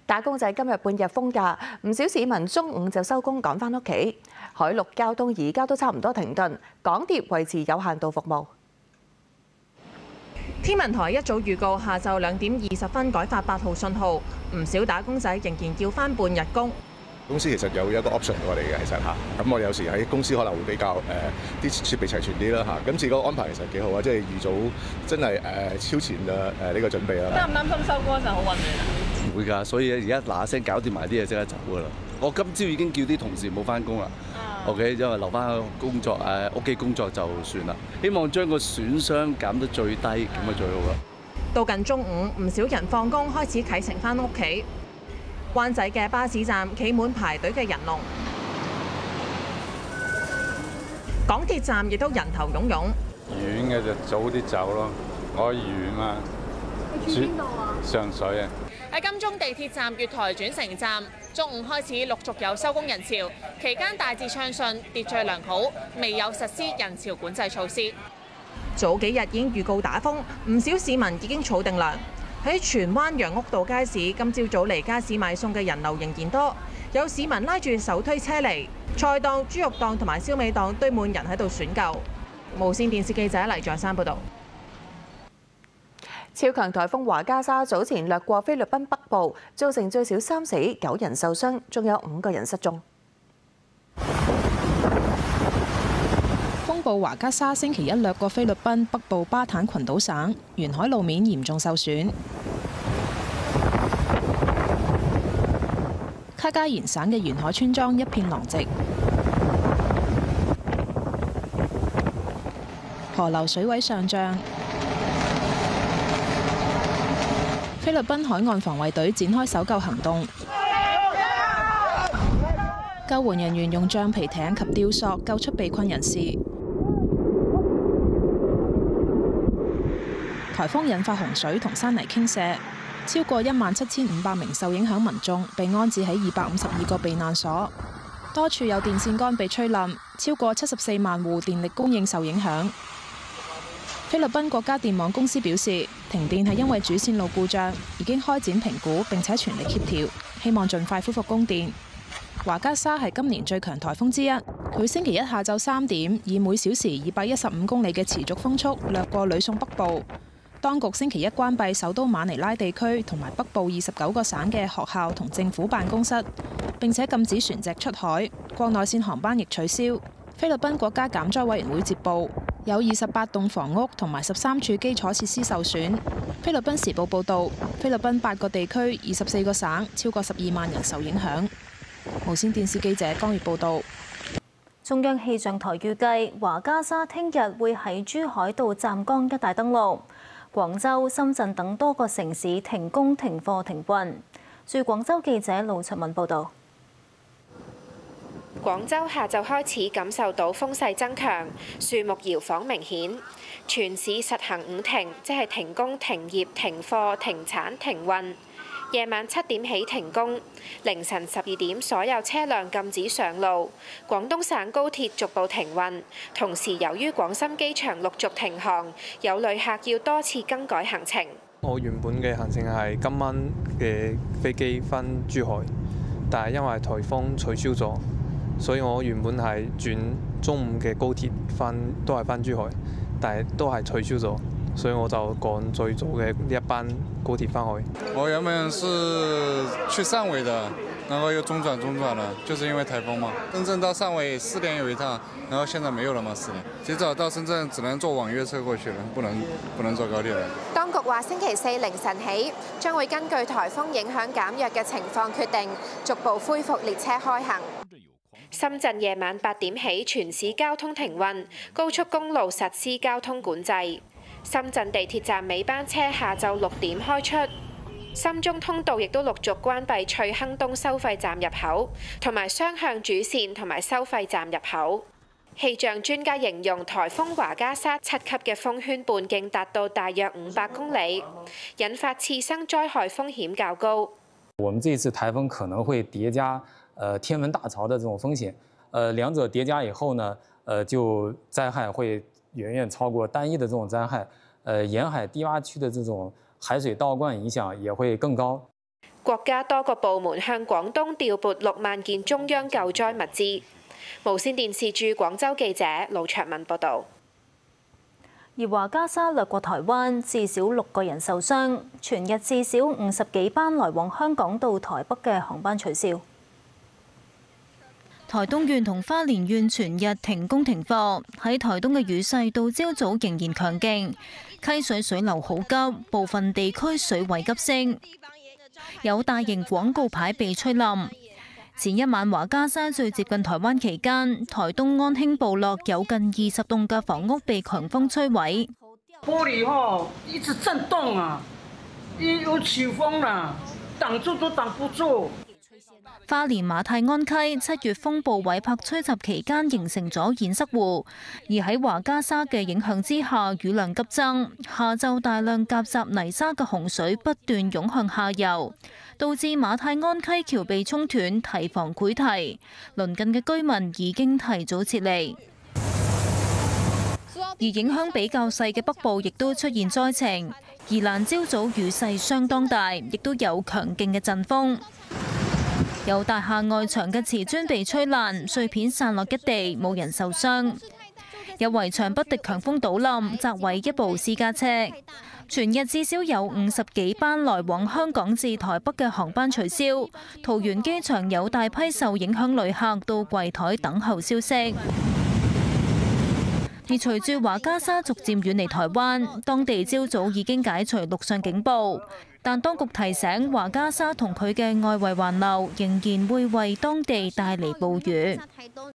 打工仔今日半日風假，唔少市民中午就收工趕返屋企。海陸交通而家都差唔多停頓，港鐵維持有限度服務。天文台一早預告下晝2點20分改發8號信號，唔少打工仔仍然要返半日工。公司其實有一個 option 我哋嘅，其實嚇，咁我有時喺公司可能會比較啲設備齊全啲啦嚇，咁自個安排其實幾好啊，即係預早真係超前呢個準備啦。擔唔擔心收工嗰陣好混亂啊？唔會㗎，所以而家嗱嗱聲搞掂埋啲嘢即刻走㗎啦。我今朝已經叫啲同事冇翻工啦。OK， 因為留翻工作屋企工作就算啦。希望將個損傷減得最低，咁啊最好啦。到近中午，唔少人放工開始啟程翻屋企。灣仔嘅巴士站企滿排隊嘅人龍，港鐵站亦都人頭湧湧。遠嘅就早啲走咯，我遠啊。你住邊度啊？上水啊。喺金鐘地鐵站月台轉乘站，中午開始陸續有收工人潮，期間大致暢順，秩序良好，未有實施人潮管制措施。早幾日已經預告打風，唔少市民已經儲定糧。喺荃灣楊屋道街市，今朝早嚟街市買餸嘅人流仍然多，有市民拉住手推車嚟，菜檔、豬肉檔同埋燒味檔堆滿人喺度選購。無線電視記者黎在山報導。超強颱風華加莎早前掠過菲律賓北部，造成最少3死9人受傷，仲有5個人失蹤。風暴華加莎星期一掠過菲律賓北部巴坦群島省，沿海路面嚴重受損。卡加延省嘅沿海村莊一片狼藉，河流水位上漲。菲律賓海岸防衛隊展開搜救行動，救援人員用橡皮艇及吊索救出被困人士。颱風引發洪水同山泥傾瀉，超過17500名受影響民眾被安置喺252個避難所，多處有電線桿被吹冧，超過74萬戶電力供應受影響。菲律賓國家電網公司表示，停電係因為主線路故障，已經開展評估並且全力協調，希望盡快恢復供電。華加莎係今年最強颱風之一，佢星期一下晝3點以每小時215公里嘅持續風速掠過呂宋北部。當局星期一關閉首都馬尼拉地區同埋北部29個省嘅學校同政府辦公室，並且禁止船隻出海，國內線航班亦取消。菲律賓國家減災委員會接報，有28棟房屋同埋13處基礎設施受損。菲律賓時報報導，菲律賓8個地區、24個省，超過12萬人受影響。無線電視記者江月報導。中央氣象台預計，華加莎聽日會喺珠海到湛江一帶登陸，廣州、深圳等多個城市停工、停課、停運。駐廣州記者盧卓敏報導。廣州下晝開始感受到風勢增強，樹木搖晃明顯，全市實行5停，即係停工、停業、停課、停產、停運。夜晚7點起停工，凌晨12點所有車輛禁止上路。廣東省高鐵逐步停運，同時由於廣深機場陸續停航，有旅客要多次更改行程。我原本嘅行程係今晚嘅飛機返珠海，但係因為颱風取消咗。所以我原本係轉中午嘅高鐵都係返珠海，但係都係取消咗，所以我就趕最早嘅呢一班高鐵返去。我原本是去汕尾的，然後又中轉了，就是因為颱風嘛。深圳到汕尾4點有一趟，然後現在沒有了嘛4點。其實早到深圳只能坐網約車過去了，不能坐高鐵了。當局話星期4凌晨起，將會根據颱風影響減弱嘅情況決定，逐步恢復列車開行。深圳夜晚8點起全市交通停運，高速公路實施交通管制。深圳地鐵站尾班車下晝6點開出，深中通道亦都陸續關閉翠亨東收費站入口，同埋雙向主線同埋收費站入口。氣象專家形容颱風華加莎7級嘅風圈半徑達到大約500公里，引發次生災害風險較高。我們這次颱風可能會疊加天文大潮的這種風險，兩者疊加以後呢，就災害會遠遠超過單一的這種災害，沿海低洼區的這種海水倒灌影響也會更高。國家多個部門向廣東調撥6萬件中央救災物資。無線電視駐廣州記者盧卓文報導。而華加沙掠過台灣，至少6個人受傷，全日至少50幾班來往香港到台北嘅航班取消。台東縣同花蓮縣全日停工停課，喺台東嘅雨勢到朝早仍然強勁，溪水水流好急，部分地區水位急升，有大型廣告牌被吹冧。前一晚華加沙最接近台灣期間，台東安興部落有近20棟嘅房屋被強風摧毀，玻璃一直震動啊，有起風啦，擋住都擋不住。花蓮馬太安溪7月風暴韋柏吹襲期間形成咗堰塞湖，而喺華加沙嘅影響之下，雨量急增，下晝大量夾雜泥沙嘅洪水不斷湧向下游，導致馬太安溪橋被沖斷，堤防潰堤，鄰近嘅居民已經提早撤離。而影響比較細嘅北部亦都出現災情，宜蘭朝早雨勢相當大，亦都有強勁嘅陣風。有大廈外牆嘅瓷磚被吹爛，碎片散落一地，冇人受傷。有圍牆不敵強風倒冧，砸毀一部私家車。全日至少有50幾班來往香港至台北嘅航班取消。桃園機場有大批受影響旅客到櫃台等候消息。而隨住華加沙逐漸遠離台灣，當地朝早已經解除陸上警報，但當局提醒華加沙同佢嘅外圍環流仍然會為當地帶嚟暴雨。